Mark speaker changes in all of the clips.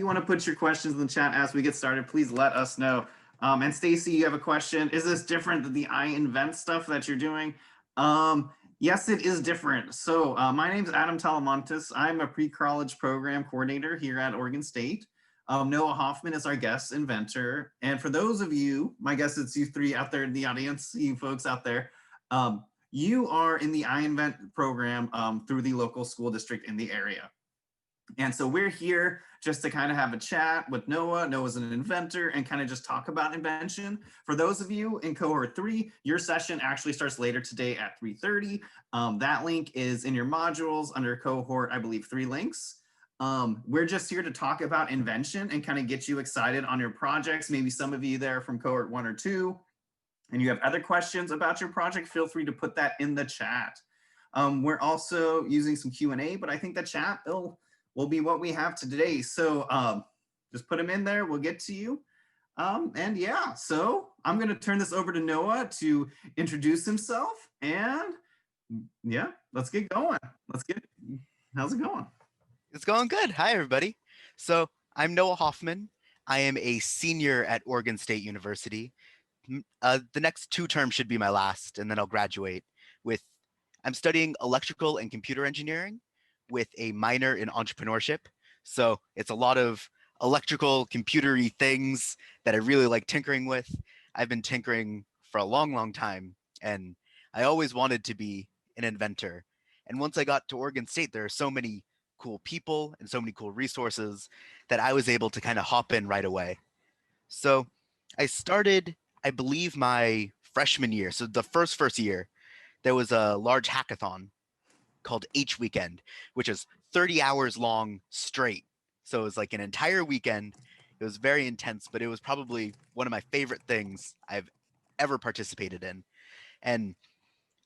Speaker 1: you want to put your questions in the chat as we get started, please let us know. And Stacy, you have a question. Is this different than the iINVENT stuff that you're doing? Yes, it is different. So my name is Adam Talamontes. I'm a pre-college program coordinator here at Oregon State. Noah Hoffman is our guest inventor. And for those of you, my guess it's you three out there in the audience, you folks out there, you are in the iINVENT program through the local school district in the area. And so we're here just to kind of have a chat with Noah. Noah's an inventor and kind of just talk about invention. For those of you in cohort 3, your session actually starts later today at 3:30. That link is in your modules under cohort, I believe, 3 links. We're just here to talk about invention and kind of get you excited on your projects. Maybe some of you there from cohort 1 or 2, and you have other questions about your project, feel free to put that in the chat. We're also using some Q&A, but I think the chat will be what we have today. So just put them in there, we'll get to you. And yeah, so I'm gonna turn this over to Noah to introduce himself, and yeah, let's get going. How's it going?
Speaker 2: It's going good. Hi, everybody. So I'm Noah Hoffman. I am a senior at Oregon State University. The next 2 terms should be my last, and then I'll graduate with, I'm studying electrical and computer engineering with a minor in entrepreneurship. So it's a lot of electrical, computery things that I really like tinkering with. I've been tinkering for a long, long time, and I always wanted to be an inventor. And once I got to Oregon State, there are so many cool people and so many cool resources that I was able to kind of hop in right away. So I started, I believe, my freshman year. So the first year, there was a large hackathon called H Weekend, which is 30 hours long straight. So it was like an entire weekend. It was very intense, but it was probably one of my favorite things I've ever participated in. And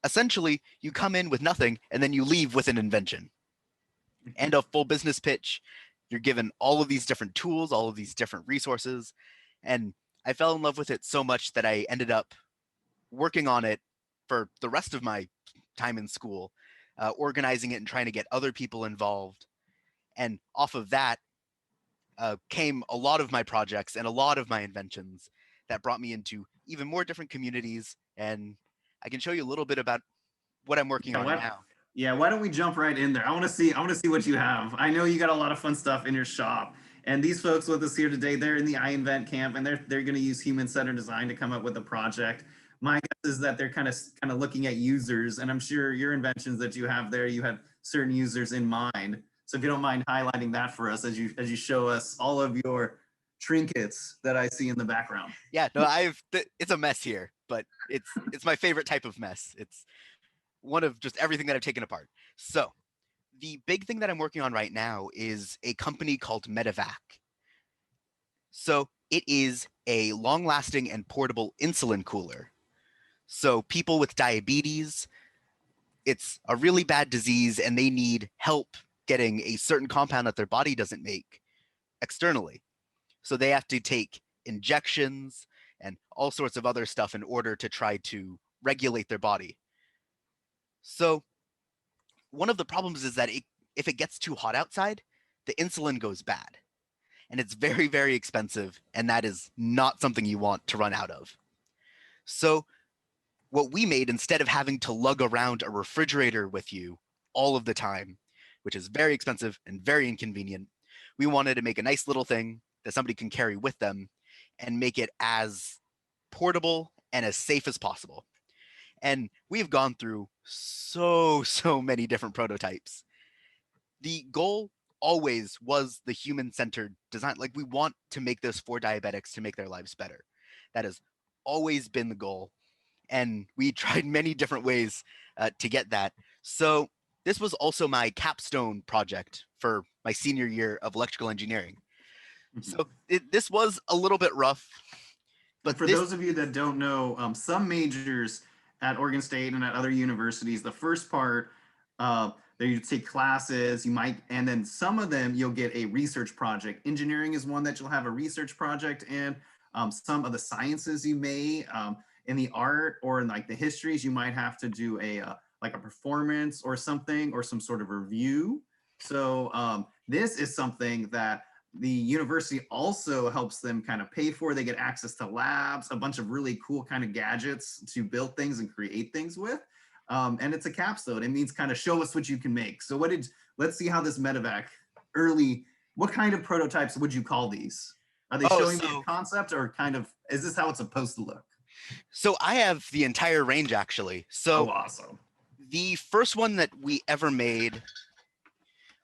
Speaker 2: essentially, you come in with nothing and then you leave with an invention and a full business pitch. You're given all of these different tools, all of these different resources. And I fell in love with it so much that I ended up working on it for the rest of my time in school, organizing it and trying to get other people involved. And off of that came a lot of my projects and a lot of my inventions that brought me into even more different communities. And I can show you a little bit about what I'm working on now.
Speaker 1: Yeah, why don't we jump right in there? I want to see what you have. I know you got a lot of fun stuff in your shop. And these folks with us here today, they're in the iINVENT camp, and they're going to use human-centered design to come up with a project. My guess is that they're kind of looking at users, and I'm sure your inventions that you have there, you have certain users in mind. So if you don't mind highlighting that for us as you show us all of your trinkets that I see in the background.
Speaker 2: Yeah, no, it's a mess here, but it's my favorite type of mess. It's one of just everything that I've taken apart. So the big thing that I'm working on right now is a company called Medevac. So it is a long-lasting and portable insulin cooler. So people with diabetes, it's a really bad disease and they need help getting a certain compound that their body doesn't make externally. So they have to take injections and all sorts of other stuff in order to try to regulate their body. So one of the problems is that if it gets too hot outside, the insulin goes bad. And it's very, very expensive, and that is not something you want to run out of. So what we made, instead of having to lug around a refrigerator with you all of the time, which is very expensive and very inconvenient, we wanted to make a nice little thing that somebody can carry with them and make it as portable and as safe as possible. And we've gone through so many different prototypes. The goal always was the human-centered design. Like, we want to make this for diabetics to make their lives better. That has always been the goal. And we tried many different ways to get that. So this was also my capstone project for my senior year of electrical engineering. So this was a little bit rough.
Speaker 1: But for those of you that don't know, some majors at Oregon State and at other universities, the first part, there you take classes, and then some of them you'll get a research project. Engineering is one that you'll have a research project in. Some of the sciences you may, in the art or in like the histories, you might have to do like a performance or something or some sort of review. So this is something that the university also helps them kind of pay for. They get access to labs, a bunch of really cool kind of gadgets to build things and create things with. And it's a capstone. It means kind of show us what you can make. So let's see how this Medevac early, what kind of prototypes would you call these? Are they
Speaker 2: Oh,
Speaker 1: showing me a concept, or kind of, is this how it's supposed to look?
Speaker 2: so I have the entire range actually. So
Speaker 1: Oh, awesome.
Speaker 2: the first one that we ever made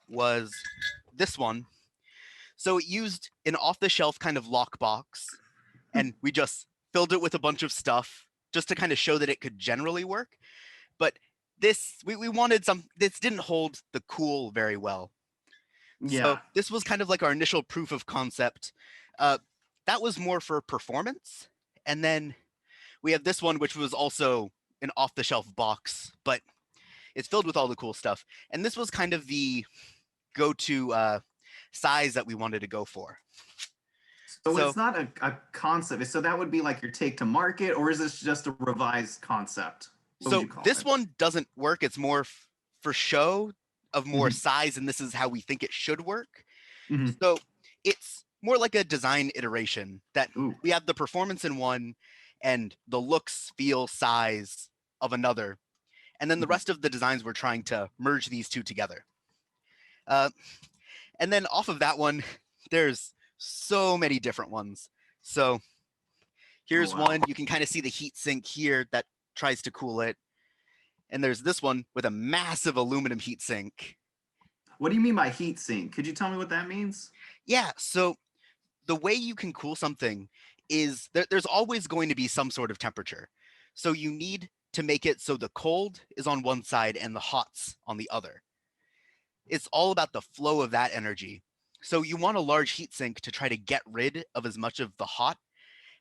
Speaker 2: was this one. So it used an off-the-shelf kind of lockbox, and we just filled it with a bunch of stuff just to kind of show that it could generally work. But this, we wanted this didn't hold the cool very well.
Speaker 1: Yeah.
Speaker 2: So this was kind of like our initial proof of concept. That was more for performance. And then we have this one, which was also an off-the-shelf box, but it's filled with all the cool stuff. And this was kind of the go-to size that we wanted to go for.
Speaker 1: So it's not a concept. So that would be like your take to market, or is this just a revised concept?
Speaker 2: So this one doesn't work. It's more for show of more size, and this is how we think it should work. So it's more like a design iteration that we have the performance in one and the looks, feel, size of another. And then the rest of the designs, we're trying to merge these two together. And then off of that one, there's so many different ones. So here's one. You can kind of see the heat sink here that tries to cool it. And there's this one with a massive aluminum heat sink.
Speaker 1: What do you mean by heat sink? Could you tell me what that means?
Speaker 2: Yeah, so the way you can cool something is there's always going to be some sort of temperature. So you need to make it so the cold is on one side and the hot's on the other. It's all about the flow of that energy. So you want a large heat sink to try to get rid of as much of the hot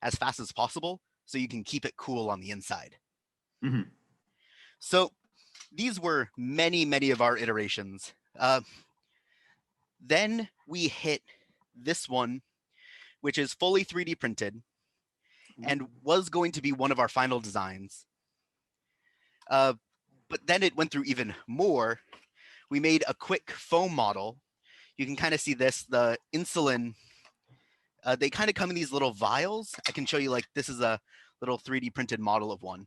Speaker 2: as fast as possible so you can keep it cool on the inside. So these were many, many of our iterations. Then we hit this one, which is fully 3D printed and was going to be one of our final designs. But then it went through even more. We made a quick foam model. You can kind of see this, the insulin, they kind of come in these little vials. I can show you, like, this is a little 3D printed model of one.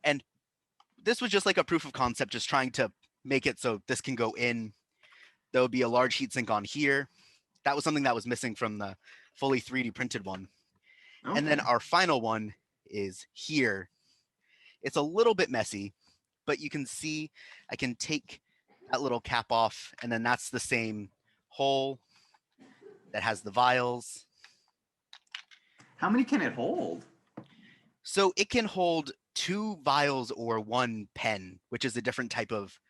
Speaker 2: And this was just like a proof of concept, just trying to make it so this can go in. There would be a large heatsink on here. That was something that was missing from the fully 3D printed one. And then our final one is here. It's a little bit messy, but you can see I can take that little cap off, and then that's the same hole that has the vials.
Speaker 1: How many can it hold?
Speaker 2: So it can hold 2 vials or 1 pen, which is a different type of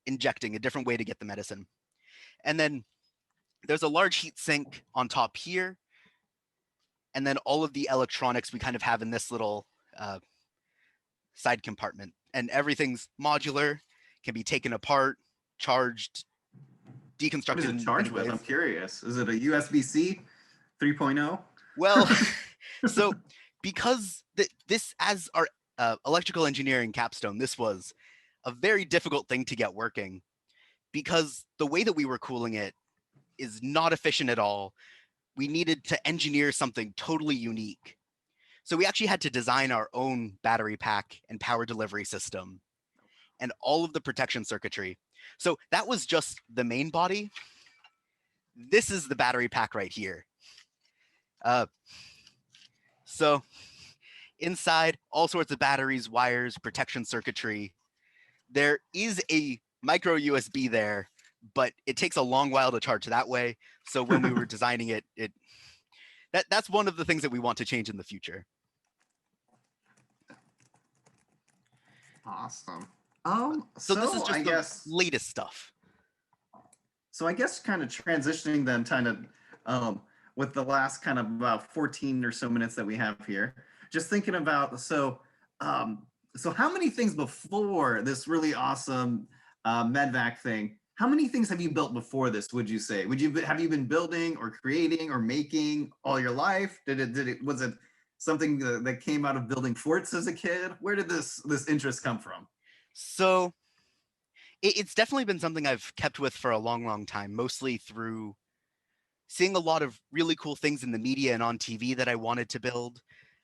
Speaker 2: injecting, a different way to get the medicine. And then there's a large heat sink on top here. And then all of the electronics we kind of have in this little side compartment. And everything's modular, can be taken apart, charged, deconstructed.
Speaker 1: What is it charged with? I'm curious. Is it a USB-C 3.0?
Speaker 2: Well, so because this, as our electrical engineering capstone, this was a very difficult thing to get working, because the way that we were cooling it is not efficient at all. We needed to engineer something totally unique. So we actually had to design our own battery pack and power delivery system and all of the protection circuitry. So that was just the main body. This is the battery pack right here. So inside, all sorts of batteries, wires, protection circuitry. There is a micro USB there, but it takes a long while to charge that way. So when we were designing it, that's one of the things that we want to change in the future.
Speaker 1: Awesome.
Speaker 2: So this is just the latest stuff.
Speaker 1: So I guess kind of transitioning then kind of with the last kind of about 14 or so minutes that we have here, just thinking about, so how many things before this really awesome Medevac thing, how many things have you built before this, would you say? Have you been building or creating or making all your life? Was it something that came out of building forts as a kid? Where did this interest come from?
Speaker 2: So it's definitely been something I've kept with for a long, long time, mostly through seeing a lot of really cool things in the media and on TV that I wanted to build.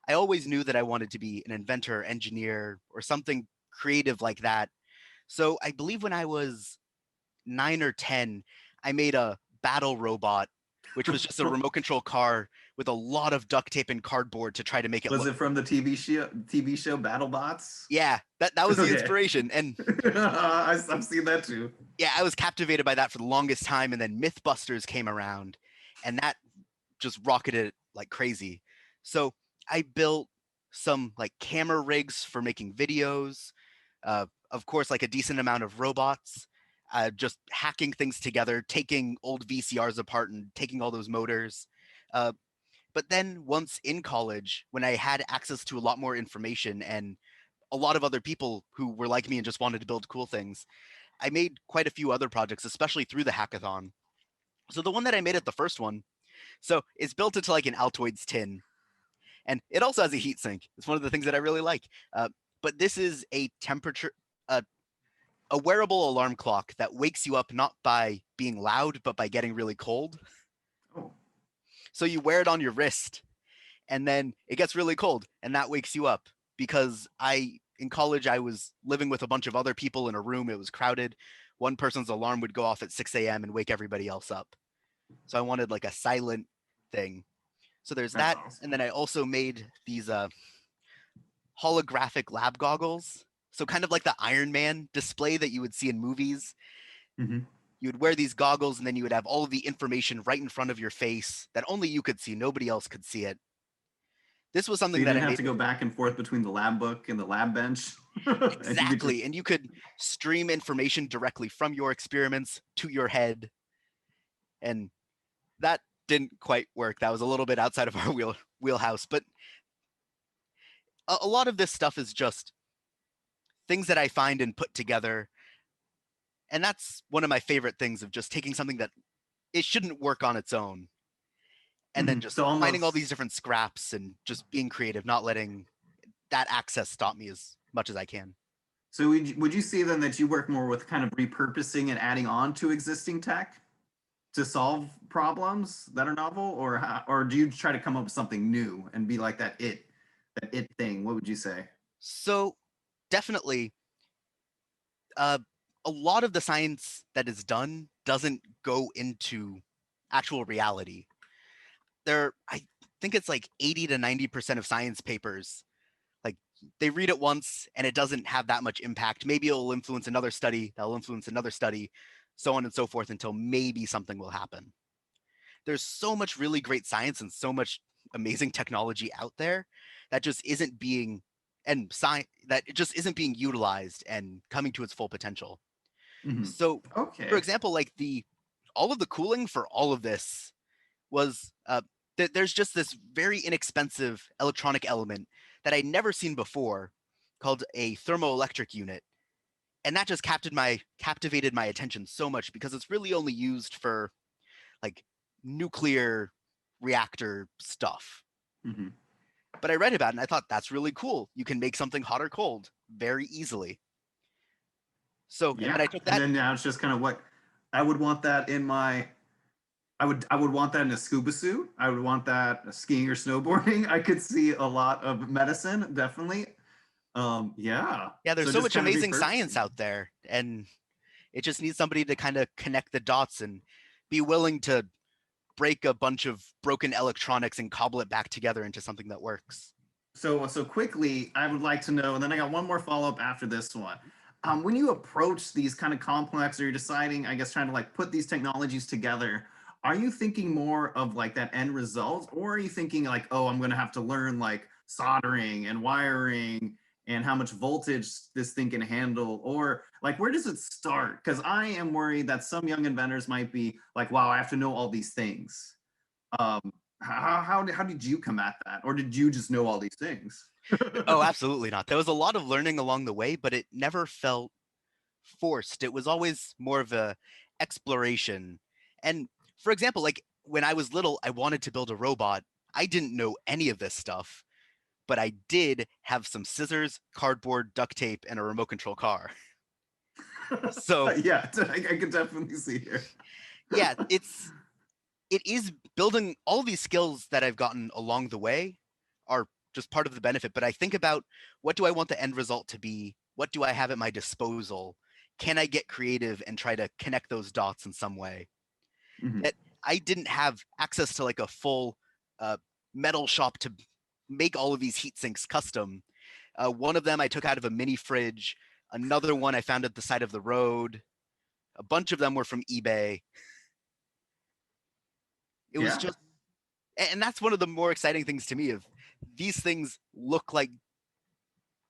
Speaker 2: I always knew that I wanted to be an inventor, engineer, or something creative like that. So I believe when I was 9 or 10, I made a battle robot, which was just a remote control car with a lot of duct tape and cardboard to try to make it
Speaker 1: Was
Speaker 2: look.
Speaker 1: it from the TV show BattleBots?
Speaker 2: Yeah, that was the
Speaker 1: Okay.
Speaker 2: inspiration. And
Speaker 1: I've seen that too.
Speaker 2: yeah, I was captivated by that for the longest time. And then Mythbusters came around, and that just rocketed like crazy. So I built some like camera rigs for making videos. Of course, like a decent amount of robots. Just hacking things together, taking old VCRs apart and taking all those motors. Uh, but then once in college, when I had access to a lot more information and a lot of other people who were like me and just wanted to build cool things, I made quite a few other projects, especially through the hackathon. So the one that I made at the first one, so it's built into like an Altoids tin, and it also has a heat sink. It's one of the things that I really like. But this is a temperature, a wearable alarm clock that wakes you up not by being loud, but by getting really cold.
Speaker 1: Oh,
Speaker 2: So you wear it on your wrist, and then it gets really cold, and that wakes you up. Because in college, I was living with a bunch of other people in a room. It was crowded. One person's alarm would go off at 6 a.m. and wake everybody else up. So I wanted like a silent thing. So there's
Speaker 1: that's
Speaker 2: that. And
Speaker 1: awesome.
Speaker 2: then I also made these holographic lab goggles. So kind of like the Iron Man display that you would see in movies.
Speaker 1: Hmm.
Speaker 2: You would wear these goggles, and then you would have all of the information right in front of your face that only you could see. Nobody else could see it. This was
Speaker 1: So
Speaker 2: something
Speaker 1: you
Speaker 2: that
Speaker 1: didn't
Speaker 2: I
Speaker 1: have
Speaker 2: made
Speaker 1: to go back and forth between the lab book and the lab bench. And you could just
Speaker 2: exactly. And you could stream information directly from your experiments to your head. And that didn't quite work. That was a little bit outside of our wheelhouse. But a lot of this stuff is just things that I find and put together. And that's one of my favorite things, of just taking something that it shouldn't work on its own, and then
Speaker 1: Mhm.
Speaker 2: just
Speaker 1: So
Speaker 2: finding all
Speaker 1: almost.
Speaker 2: these different scraps and just being creative, not letting that access stop me as much as I can.
Speaker 1: So would you say then that you work more with kind of repurposing and adding on to existing tech to solve problems that are novel, or do you try to come up with something new and be like that it thing? What would you say?
Speaker 2: So definitely, uh, a lot of the science that is done doesn't go into actual reality. I think it's like 80 to 90% of science papers, like they read it once and it doesn't have that much impact. Maybe it'll influence another study, that'll influence another study, so on and so forth, until maybe something will happen. There's so much really great science and so much amazing technology out there that just isn't being and science that it just isn't being utilized and coming to its full potential.
Speaker 1: Hmm.
Speaker 2: So, for
Speaker 1: Okay.
Speaker 2: example, like the all of the cooling for all of this was there's just this very inexpensive electronic element that I'd never seen before, called a thermoelectric unit, and that just captivated my attention so much, because it's really only used for like nuclear reactor stuff.
Speaker 1: Hmm.
Speaker 2: But I read about it and I thought, that's really cool. You can make something hot or cold very easily. So, and then I
Speaker 1: Yeah,
Speaker 2: took
Speaker 1: and
Speaker 2: that.
Speaker 1: then now it's just kind of what I would want that in my. I would want that in a scuba suit. I would want that skiing or snowboarding. I could see a lot of medicine, definitely. Yeah.
Speaker 2: Yeah, there's
Speaker 1: So
Speaker 2: so
Speaker 1: just
Speaker 2: much
Speaker 1: kind of
Speaker 2: amazing science
Speaker 1: repurposing.
Speaker 2: out there, and it just needs somebody to kind of connect the dots and be willing to break a bunch of broken electronics and cobble it back together into something that works.
Speaker 1: So quickly, I would like to know, and then I got one more follow up after this one. When you approach these kind of complex, or you're deciding, I guess, trying to like put these technologies together, are you thinking more of like that end result, or are you thinking like, oh, I'm going to have to learn like soldering and wiring and how much voltage this thing can handle, or like where does it start? Because I am worried that some young inventors might be like, wow, I have to know all these things. Um, how did you come at that, or did you just know all these things?
Speaker 2: Oh, absolutely not. There was a lot of learning along the way, but it never felt forced. It was always more of a exploration. And for example, like when I was little, I wanted to build a robot. I didn't know any of this stuff, but I did have some scissors, cardboard, duct tape, and a remote control car. So
Speaker 1: Yeah, I could definitely see here.
Speaker 2: yeah, it is building all these skills that I've gotten along the way are just part of the benefit. But I think about, what do I want the end result to be? What do I have at my disposal? Can I get creative and try to connect those dots in some way?
Speaker 1: Mhm.
Speaker 2: That I didn't have access to like a full uh, metal shop to make all of these heat sinks custom. One of them I took out of a mini fridge. Another one I found at the side of the road. A bunch of them were from eBay. It was
Speaker 1: Yeah.
Speaker 2: just, and that's one of the more exciting things to me, of these things look like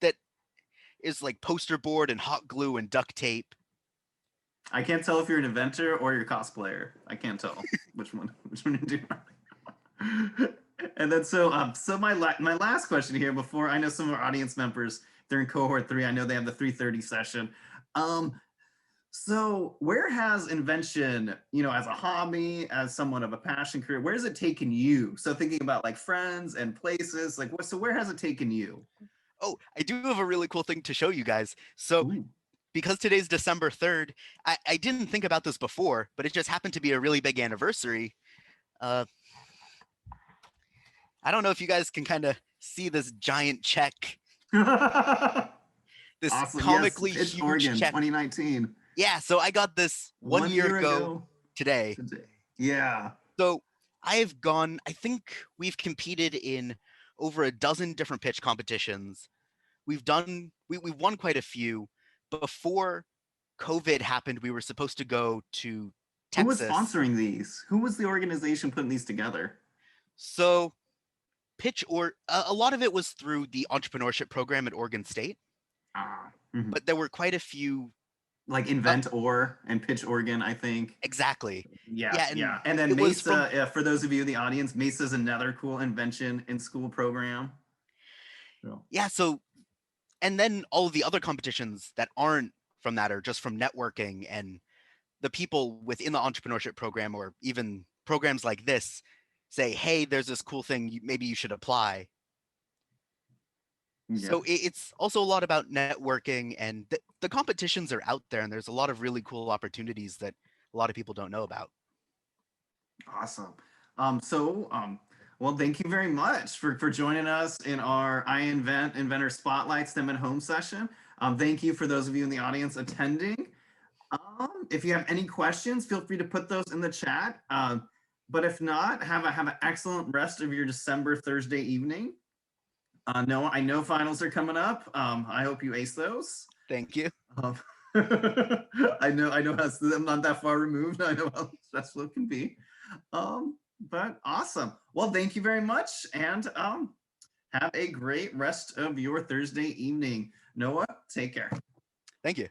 Speaker 2: that is like poster board and hot glue and duct tape.
Speaker 1: I can't tell if you're an inventor or you're a cosplayer. I can't tell which one you do. And then so my last question here, before I know some of our audience members, they're in cohort 3. I know they have the 3:30 session. Um, so where has invention, as a hobby, as somewhat of a passion career, where has it taken you? So thinking about like friends and places, like so where has it taken you?
Speaker 2: Oh, I do have a really cool thing to show you guys. So
Speaker 1: Ooh.
Speaker 2: because today's December 3rd, I didn't think about this before, but it just happened to be a really big anniversary. Uh, I don't know if you guys can kind of see this giant check, this
Speaker 1: Awesome. Yes,
Speaker 2: comically
Speaker 1: Pitch
Speaker 2: huge
Speaker 1: Oregon
Speaker 2: check.
Speaker 1: 2019.
Speaker 2: Yeah, so I got this 1 year
Speaker 1: 1 year
Speaker 2: ago
Speaker 1: ago
Speaker 2: today.
Speaker 1: today. Yeah.
Speaker 2: So I think we've competed in over a dozen different pitch competitions. We've won quite a few. Before COVID happened, we were supposed to go to
Speaker 1: Who was
Speaker 2: Texas.
Speaker 1: sponsoring these? Who was the organization putting these together?
Speaker 2: So pitch, or a lot of it was through the entrepreneurship program at Oregon State,
Speaker 1: Mhm.
Speaker 2: but there were quite a few.
Speaker 1: Like
Speaker 2: Uh,
Speaker 1: Invent Or and Pitch Oregon, I think.
Speaker 2: exactly.
Speaker 1: Yeah,
Speaker 2: Yeah, and
Speaker 1: yeah. And then
Speaker 2: it was from,
Speaker 1: Mesa, for those of you in the audience, Mesa is another cool invention in school program. So,
Speaker 2: yeah, so, and then all of the other competitions that aren't from that are just from networking, and the people within the entrepreneurship program, or even programs like this, say, hey, there's this cool thing, maybe you should apply.
Speaker 1: yeah.
Speaker 2: So it's also a lot about networking, and the competitions are out there, and there's a lot of really cool opportunities that a lot of people don't know about.
Speaker 1: Awesome. Well, thank you very much for joining us in our iINVENT Inventor Spotlight STEM at Home session. Thank you for those of you in the audience attending. If you have any questions, feel free to put those in the chat. But if not, have an excellent rest of your December Thursday evening. No, I know finals are coming up. I hope you ace those.
Speaker 2: Thank you.
Speaker 1: Um, I know how I'm not that far removed. I know how stressful it can be. But awesome. Well, thank you very much, and have a great rest of your Thursday evening. Noah, take care.
Speaker 2: Thank you.